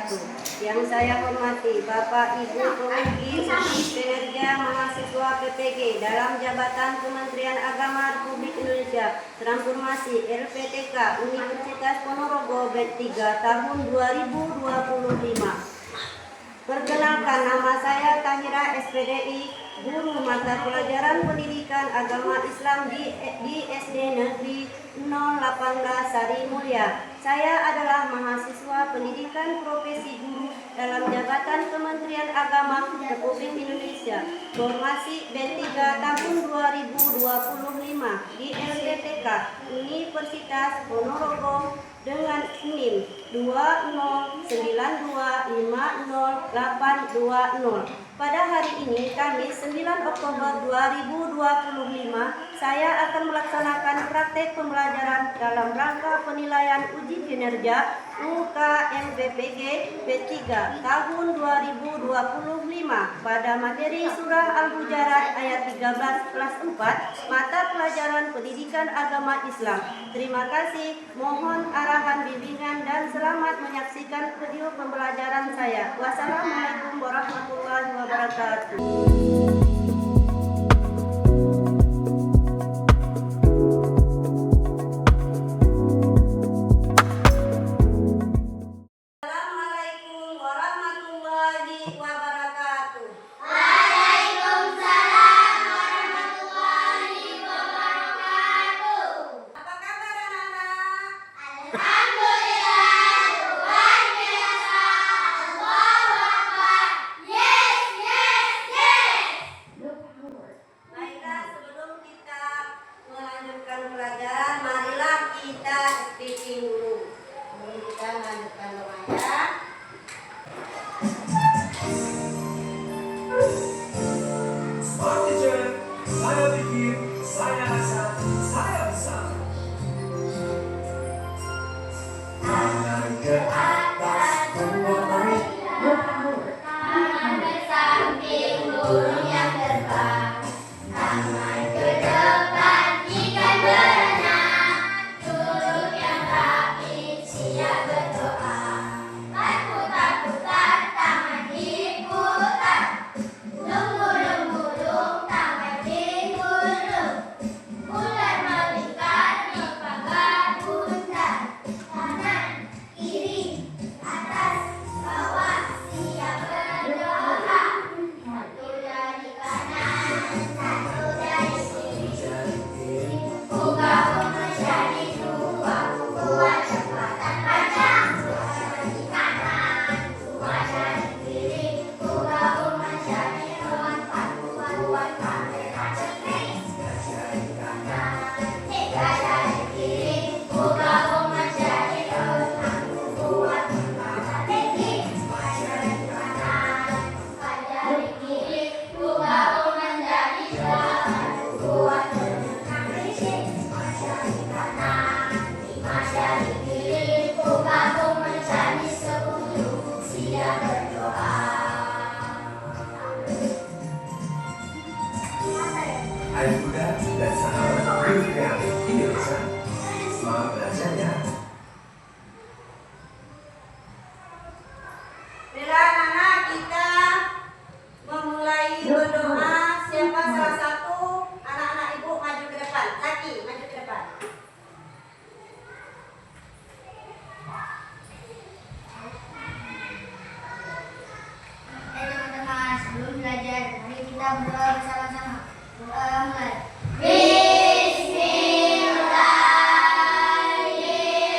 wabarakatuh. Yang saya hormati Bapak Ibu Pemimpin Kinerja Mahasiswa PPG dalam jabatan Kementerian Agama Republik Indonesia Transformasi LPTK Universitas Ponorogo batch 3 tahun 2025. Perkenalkan, nama saya Tahira SPDI, guru mata pelajaran pendidikan agama Islam di SD Negeri 018 Sari Mulya. Saya adalah mahasiswa pendidikan profesi guru dalam jabatan Kementerian Agama Republik Indonesia. Formasi B3 tahun 2025 di LPTK Universitas Ponorogo dengan NIM 209250820. Pada hari ini, Kamis 9 Oktober 2025, saya akan melaksanakan praktek pembelajaran dalam rangka penilaian uji kinerja UKMPPG batch 3 tahun 2025 pada materi Surah Al-Hujurat ayat 13 kelas 4 mata pelajaran pendidikan agama Islam. Terima kasih, mohon arahan bimbingan dan selamat menyaksikan video pembelajaran saya. Wassalamualaikum warahmatullahi wabarakatuh. Ayah Bunda dan sahabat guru kreatif Indonesia, semangat belajar ya. Bila anak kita memulai berdoa, siapa salah satu anak-anak ibu maju ke depan, laki maju ke depan. Teman-teman, sebelum belajar, mari kita berdoa bersama-sama. Doa mulai. Bismillahirrahmanirrahim.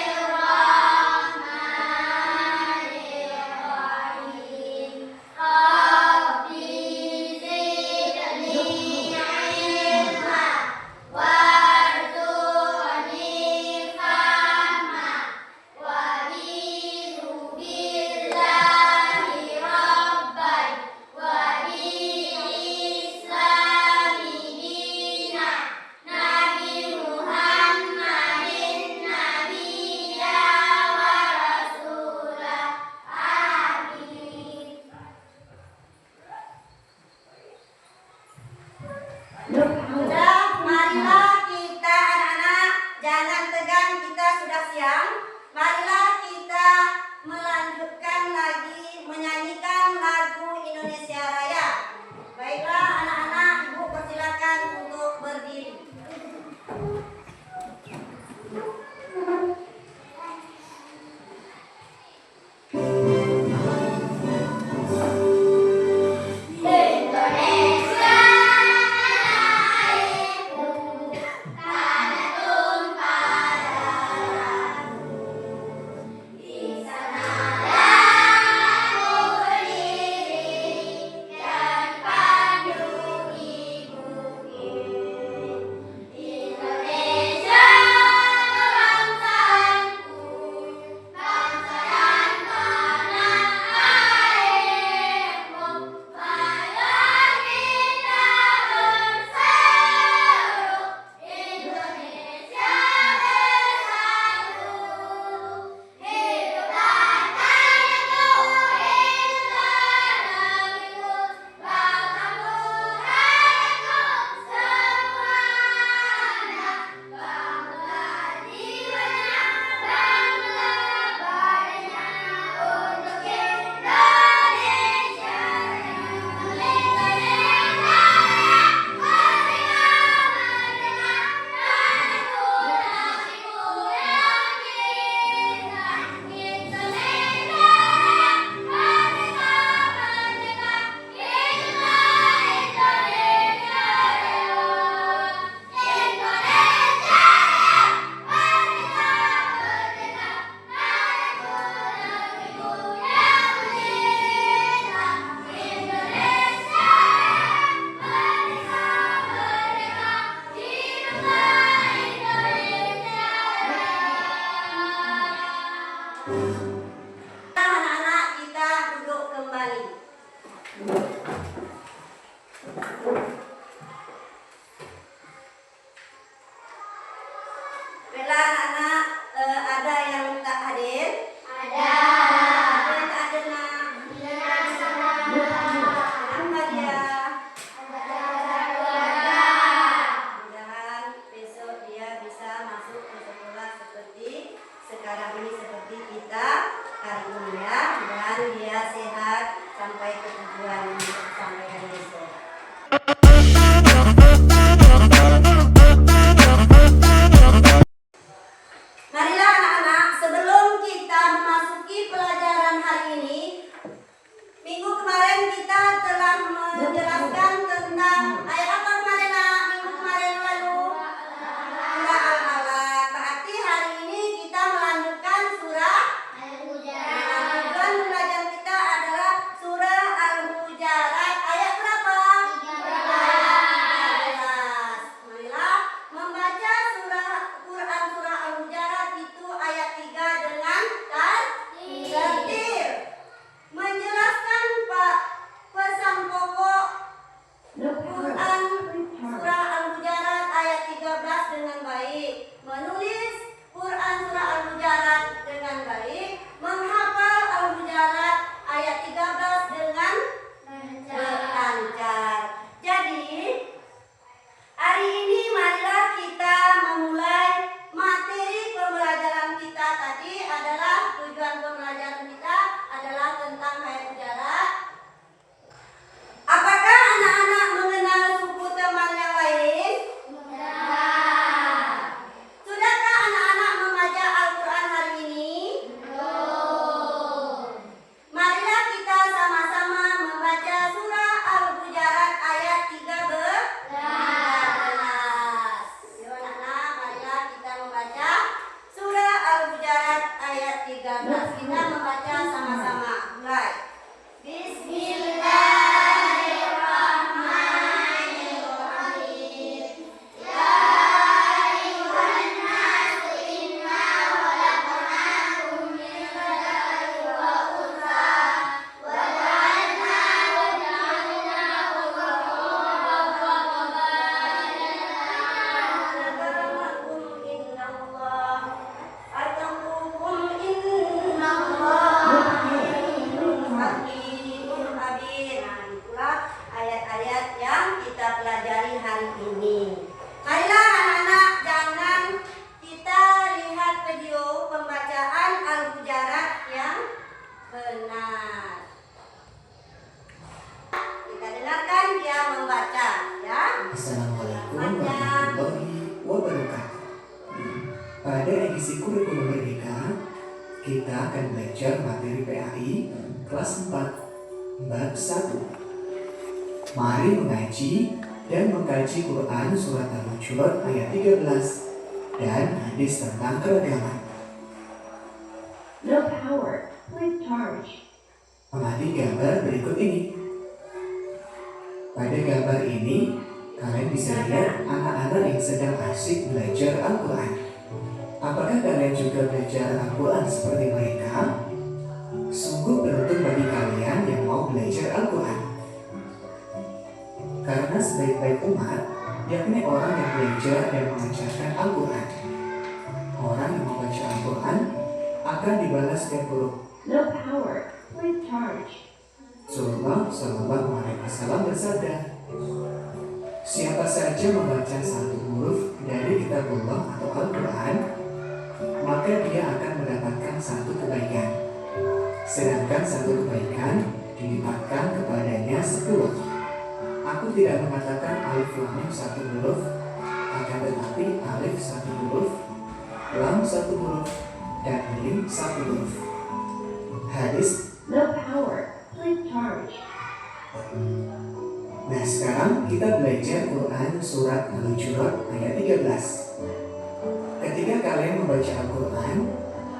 Marilah anak-anak, ada yang tak hadir? Ada. Ada yang tak hadir nak? Kenapa dia? Mudah-mudahan besok dia bisa masuk ke sekolah seperti sekarang ini, seperti kita hari ini ya. Mudah-mudahan dia sehat sampai ke tujuan sampai hari besok. Marilah anak-anak, sebelum kita memasuki pelajaran hari ini, minggu kemarin kita telah menjelaskan tentang ayat apa kemarin nak? Minggu kemarin lalu surah Al-Alaq. Berarti hari ini kita melanjutkan surah. Tujuan pembelajaran kita adalah surah Al-Hujarat ayat berapa? 13. Marilah membaca surah Quran surah Al-Hujarat itu ayat 3 dengan tertil. Menjelaskan pesan pokok Quran surah Al-Hujarat ayat 13 dengan baik, menulis Quran surah Al-Hujarat dengan baik, menghafal Al-Hujarat ayat 13 dengan lancar. Jadi hari ini marilah kita memulai materi pembelajaran kita. Tadi adalah tujuan pembelajaran kita adalah tentang ayat Hujarat. Apakah anak-anak mengenal suku teman yang lain? Sudahkah anak-anak membaca Al-Quran hari ini? Marilah kita sama-sama membaca surah Al-Hujarat ayat 13. Yuk anak-anak, marilah kita membaca surah Al-Hujarat ayat 13. Kita membaca sama-sama. Mulai. Bismillahirrahmanirrahim. Ya ayuhan nasu inna khalaqnakum min dzakarin wa untha wa ja'alnakum akramakum indallah atqakum innallaha alimun hakimun habir. Nah, itulah ayat-ayat yang kita pelajari hari ini. Marilah anak-anak, jangan kita lihat video pembacaan Al-Hujarat yang benar. Kita dengarkan dia membaca ya. Assalamualaikum warahmatullahi wabarakatuh. Pada edisi kurikulum Merdeka, kita akan belajar materi PAI kelas 4 bab 1. Mari mengaji dan mengkaji Quran surat Al-Hujurat ayat 13 dan hadis tentang keragaman. No power. Please charge. Amati gambar berikut ini. Pada gambar ini, kalian bisa lihat anak-anak yang sedang asik belajar Al-Quran. Apakah kalian juga belajar Al-Quran seperti mereka? Sungguh beruntung bagi kalian yang mau belajar Al-Quran. Karena sebaik-baik umat, yakni orang yang belajar dan mengajarkan Al-Quran. Orang yang membaca Al-Quran akan dibalas setiap huruf. No power. Please charge. Rasulullah Shallallahu Alaihi Wasallam bersabda, siapa saja membaca satu huruf dari kitabullah atau Al-Quran, maka dia akan mendapatkan satu kebaikan. Sedangkan satu kebaikan dilipatkan kepadanya 10. Aku tidak mengatakan alif lam mim satu huruf, akan tetapi alif satu huruf, lam satu huruf, dan mim satu huruf. Hadis. No power. Please charge. Nah, sekarang kita belajar Quran surat Al-Hujurat ayat 13. Ketika kalian membaca Al-Quran,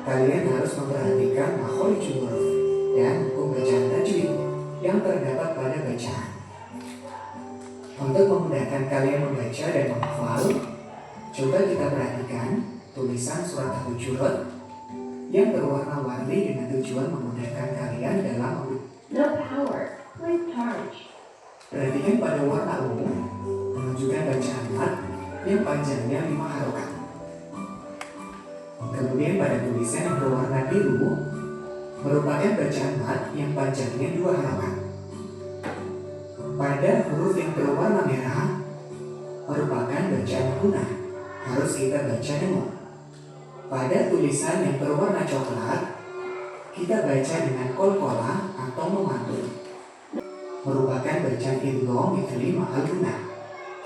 kalian harus memperhatikan makhorijul huruf dan hukum bacaan tajwid yang terdapat pada bacaan. Untuk memudahkan kalian membaca dan menghafal, coba kita perhatikan tulisan surat Al-Hujurat yang berwarna-warni dengan tujuan memudahkan kalian dalam No power. Please charge. Perhatikan pada warna ungu menunjukkan bacaan mat yang panjangnya 5 harokat. Kemudian pada tulisan yang berwarna biru merupakan bacaan mat yang panjangnya 2 halaman. Pada huruf yang berwarna merah merupakan bacaan guna, harus kita baca dengung. Pada tulisan yang berwarna coklat, kita baca dengan kolkola atau memantul. Merupakan bacaan idgham mithli ma'al guna,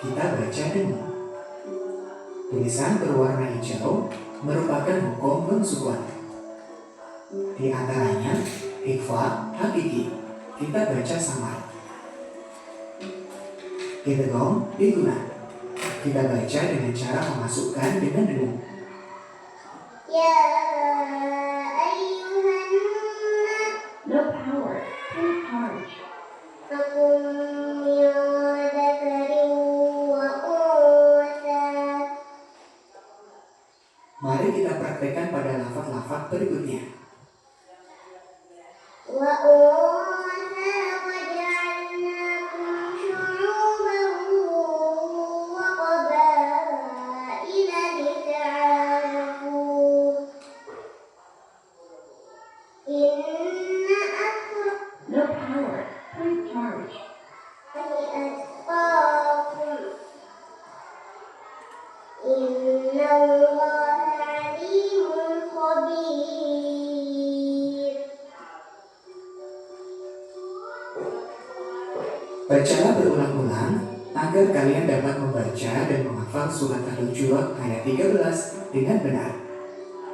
kita baca dengung. Tulisan berwarna hijau merupakan hukum mensukun. Di antaranya ikhfa hakiki, kita baca samar. Idgham biguna, kita baca dengan cara memasukkan dengan dengung. Ya ayyuhan nas No power. Please charge. lakum min dzakarin wa untha. Mari kita praktekkan pada lafaz-lafaz berikutnya. Wa untha waja'alnakum syu'uban wa qabaila lita'arafu. Inna akramakum No power. Please charge. atqakum. Inna Allaha alimun khabir. Bacalah berulang-ulang agar kalian dapat membaca dan menghafal surat Al-Hujurat ayat 13 dengan benar.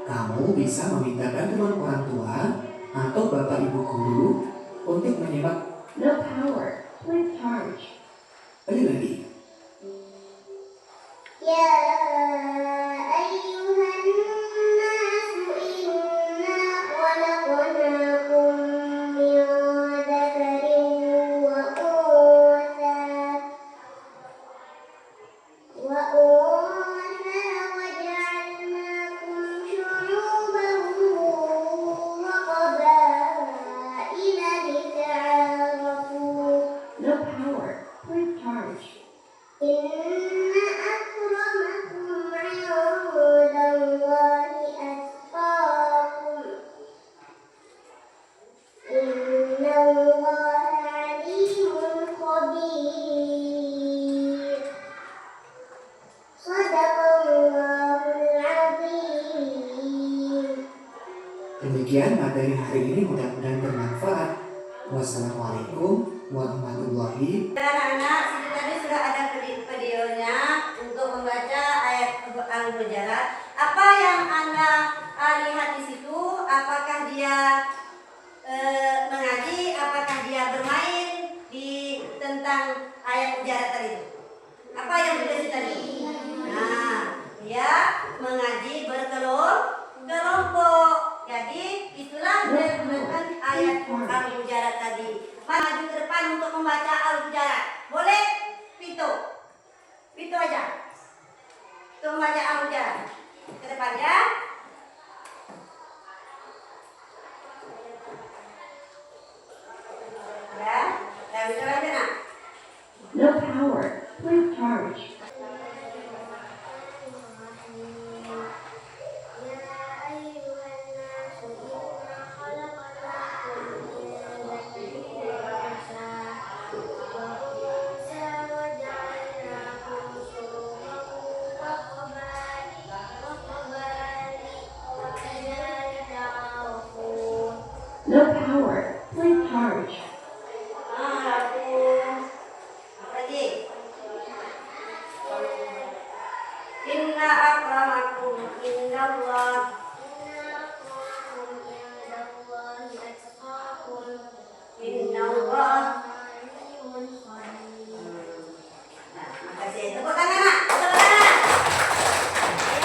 Kamu bisa meminta bantuan orang tua atau bapak ibu guru untuk menyimak. No power. Please charge. Lagi. Ya ayyuhan nasu inna khalaqnakum min dzakarin wa untha waja'alnakum syu'uban wa qabaila lita'arafu. No power. Please charge. Inna akramakum 'indallahi atqakum. Inna Allaha alimun khabir. Shadaqallahul azim. Demikian materi hari ini, mudah-mudahan bermanfaat. Wassalamualaikum warahmatullahi. Anak-anak, situ tadi sudah ada videonya untuk membaca ayat Al-Hujurat. Apa yang Anda lihat di situ? Apakah dia mengaji? Apakah dia bermain di tentang ayat Hujurat tadi? Apa yang ditulis tadi? Nah, dia mengaji berkelompok. Jadi itulah dengan ayat Al-Hujurat tadi. Maju ke depan untuk membaca Al-Hujurat. Boleh? Itu aja. Itu membaca Al-Hujurat. Ke depan ya. Ya. Dan itu aja nak. No power. Please charge. No power. Please charge. Lagi. Inna akramakum indallah. Innallah. Nah, makasih. Tepuk tangan nak. Tepuk tangan. Oke,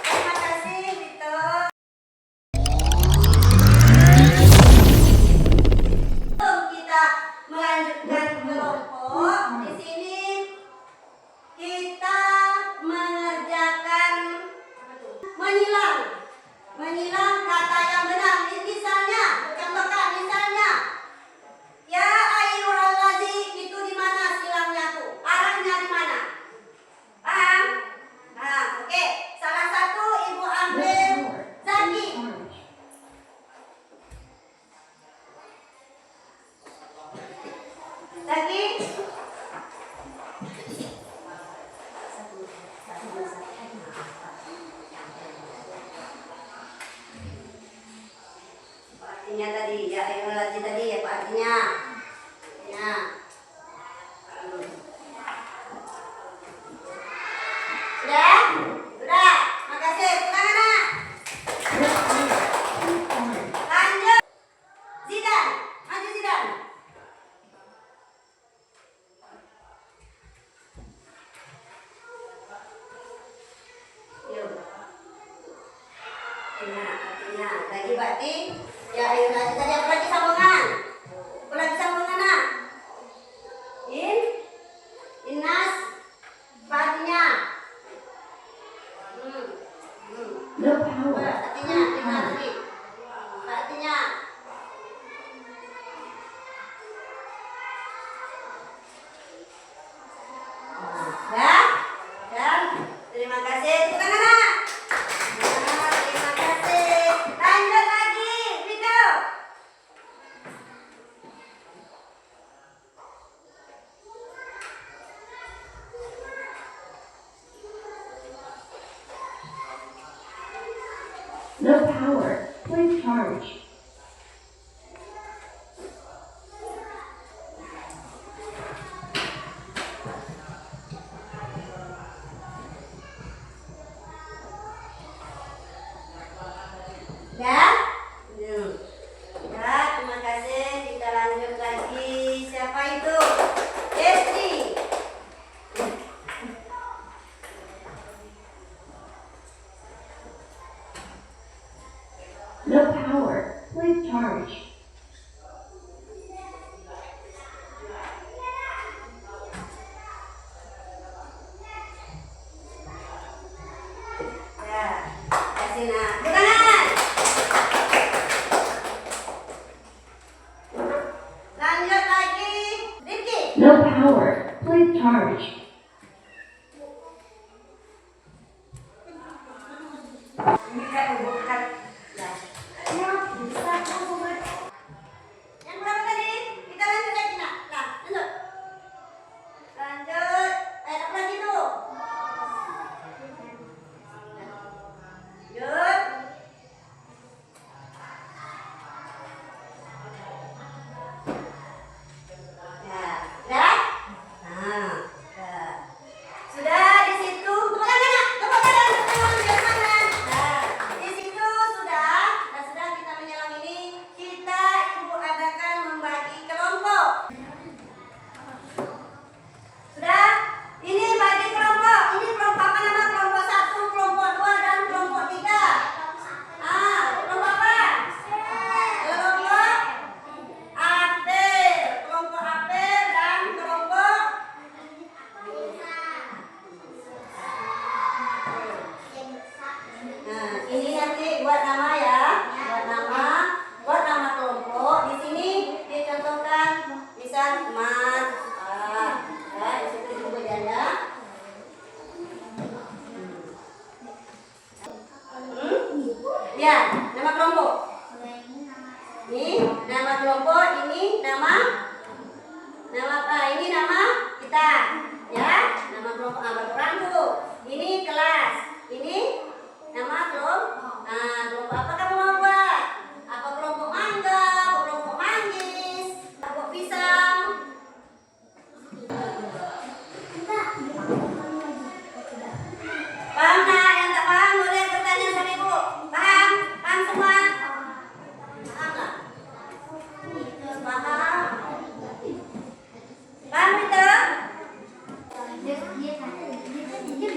terima kasih Vito. Kita melanjutkan kelompok. Di sini kita mengerjakan menyilang. artinya tadi, ya ayolah tadi apa artinya? Ya. Sudah? Sudah. Makasih. Tangan anak. Lanjut. Zidan. Maju Zidan. Yuk. Artinya. Lagi berarti. Ya ayo lanjut tadi apa lagi sambungan? Apa lagi sambungan nak? Innas. Apa artinya? No power. Artinya, tadi. Artinya. Ya, dan terima kasih. Tepuk tangan anak. Nah, terima kasih. Lanjut lagi, video. No power. Please charge. Ya. Ya, terima kasih. Kita lanjut lagi. Siapa itu? Destri. No power. Please charge. Ya, kasih nak. Tepuk tangan. Lanjut lagi. Rifki. No power. Please charge. Bukan. Nah. Ya, bisa kamu. Yang berapa tadi? Kita lanjut lagi nak. Nah, lanjut. Lanjut. Apa lagi tuh? Lanjut. Ya, sudah? Nah, sudah. Sudah di situ. Tepuk tangan nak. Tepuk tangan. Tepuk tangan. Nah, di situ sudah. Nah, sudah kita menyelam ini. Kita ibu adakan membagi kelompok. Sudah? Ini bagi kelompok. Ini kelompok apa nama? Kelompok 1, kelompok 2, dan kelompok 3. Kelompok apa? Kelompok apel. Kelompok apel dan kelompok Nah, ini nanti buat nama ya. Buat nama kelompok. Di sini dicontohkan misal emas. Ya, di situ juga janda. Ya, nama kelompok. Ini nama kelompok, ini nama ini nama kita. Ya, nama kelompok berperan tuh. Ini kelas. Ini nama kelompok. Kelompok apa kamu mau buat? Apa kelompok mangga, apa kelompok manggis, kelompok pisang? Paham nak? Yang tak paham boleh bertanya sama ibu. Paham? Paham semua? Paham tak? Paham? Paham itu? Dia kata dia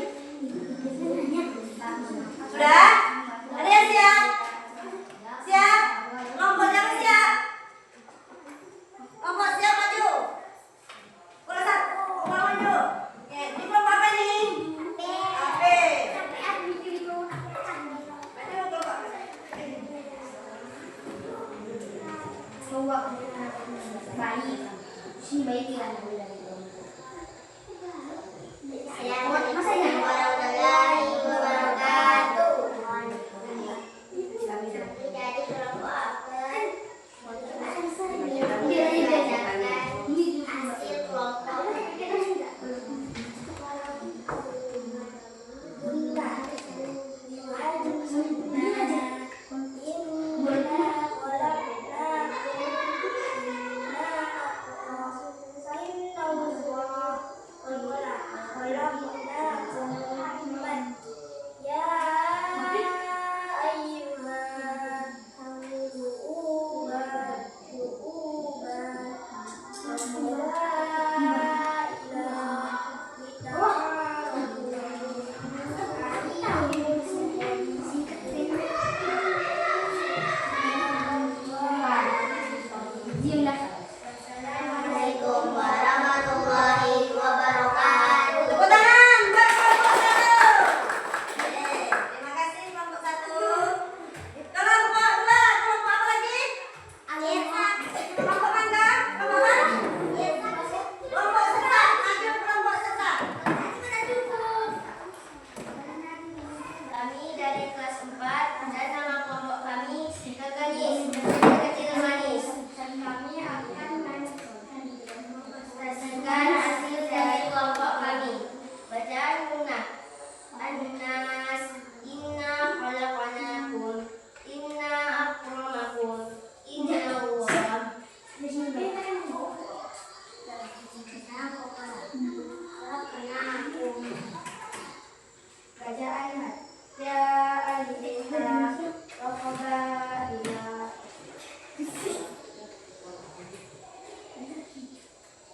Baca ayat. Ya ayyuhal mu'minun.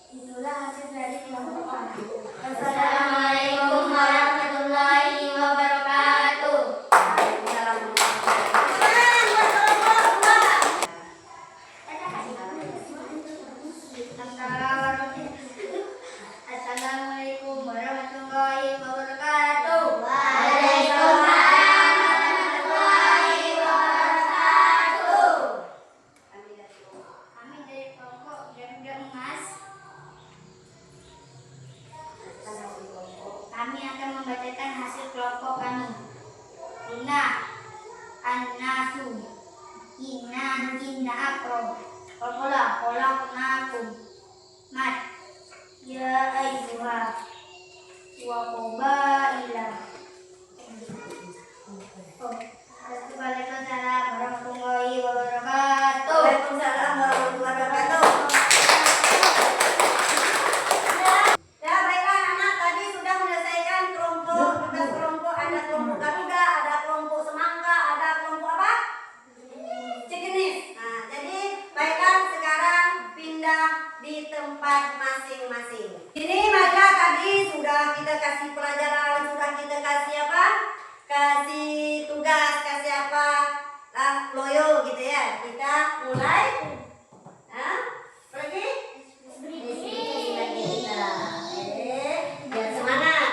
Itulah hasil dari kelompok A. Assalamualaikum warahmatullahi wabarakatuh. Assalamualaikum warahmatullahi wabarakatuh. Waalaikumsalam warahmatullahi wabarakatuh. Kami dari kelompok Gem-Gem Emas. Kami akan membacakan hasil kelompok kami. Luna, An-Nasu, Inna Akro, Kolaknakum, Mat, Ya Ayyuha, Wa Qabaila. Waalaikumsalam warahmatullahi wabarakatuh. Waalaikumsalam warahmatullahi wabarakatuh. Ya, baiklah anak, tadi sudah menyelesaikan kelompok, tugas kelompok, ada kelompok garuda, ada kelompok semangka, ada kelompok apa? Cikinis. Nah, jadi baiklah sekarang pindah di tempat masing-masing. Ini maka tadi sudah kita kasih pelajaran, sudah kita kasih apa? Kasih tugas, kasih apa? Loyo gitu ya. Kita mulai. Hah? Pergi? Biar semangat.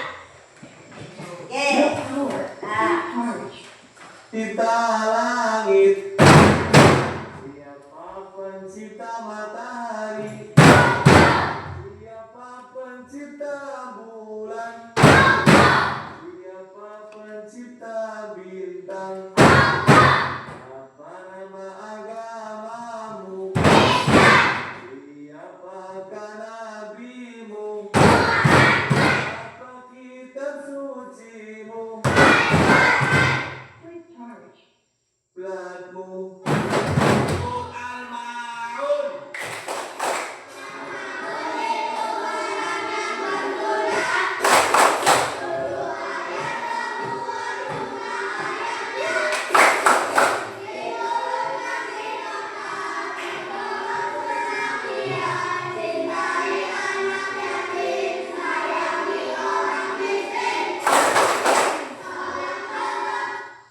Oke. No power. Please charge. Kita langit, siapa pencipta matahari, siapa pencipta bulan, siapa pencipta bintang, apa nama agamamu, siapakah nabimu, apa kitab sucimu, Please charge. platmu.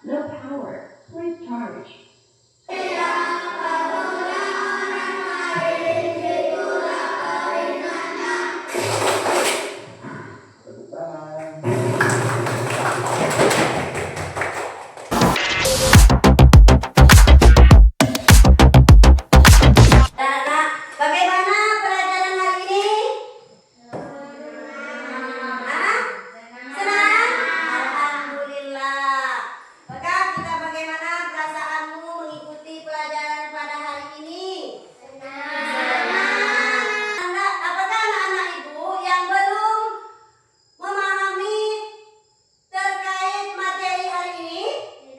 No power. Please charge. Anak-anak, bagaimana pelajaran hari ini? Hah? Senang? Alhamdulillah. Maka kita bagaimana perasaanmu mengikuti pelajaran pada hari ini? Senang. Apakah anak-anak ibu yang belum memahami terkait materi hari ini?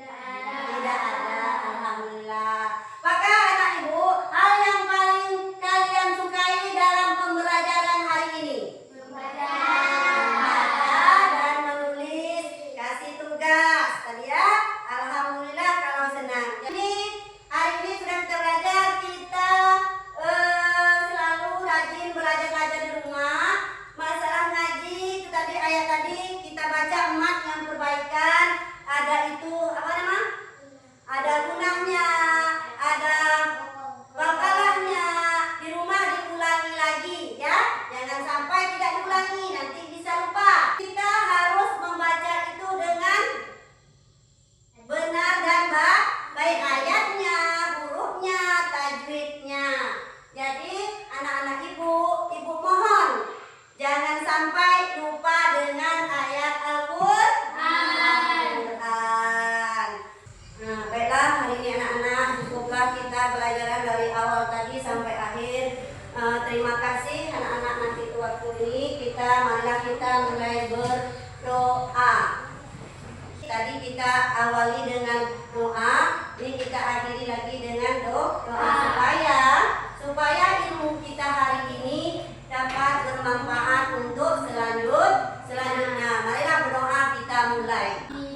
Tidak ada, alhamdulillah. Maka anak ibu, hal yang paling kalian sukai dalam pembelajaran hari ini? Membaca dan menulis, kasih tugas tadi ya. Alhamdulillah kalau senang. Jadi hari ini sudah kita belajar, kita selalu rajin belajar di rumah. Masalah ngaji itu tadi ayat tadi kita baca emat yang perbaikan. Ada itu apa nama? Ada gunanya, ada bakalahnya. Di rumah diulangi lagi ya. Jangan sampai tidak diulangi, nanti bisa lupa. Kita harus membaca itu dengan benar dan baik ayatnya, hurufnya, tajwidnya. Jadi anak-anak ibu mohon jangan sampai lupa dengan ayat Al-Qur'an. Nah, baiklah hari ini anak-anak cukuplah kita pelajaran dari awal tadi sampai akhir. Terima kasih anak-anak, nanti waktu ini marilah kita mulai berdoa. Tadi kita awali dengan doa, ini kita akhiri lagi dengan doa supaya ilmu kita hari ini dapat bermanfaat untuk selanjutnya. Marilah berdoa, kita mulai. dimulai.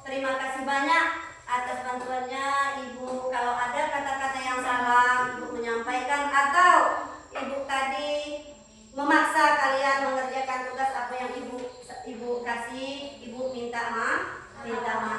Terima kasih banyak atas bantuannya Ibu. Kalau ada kata-kata yang salah, Ibu menyampaikan atau Ibu tadi memaksa kalian mengerjakan tugas apa yang Ibu kasih, Ibu minta maaf.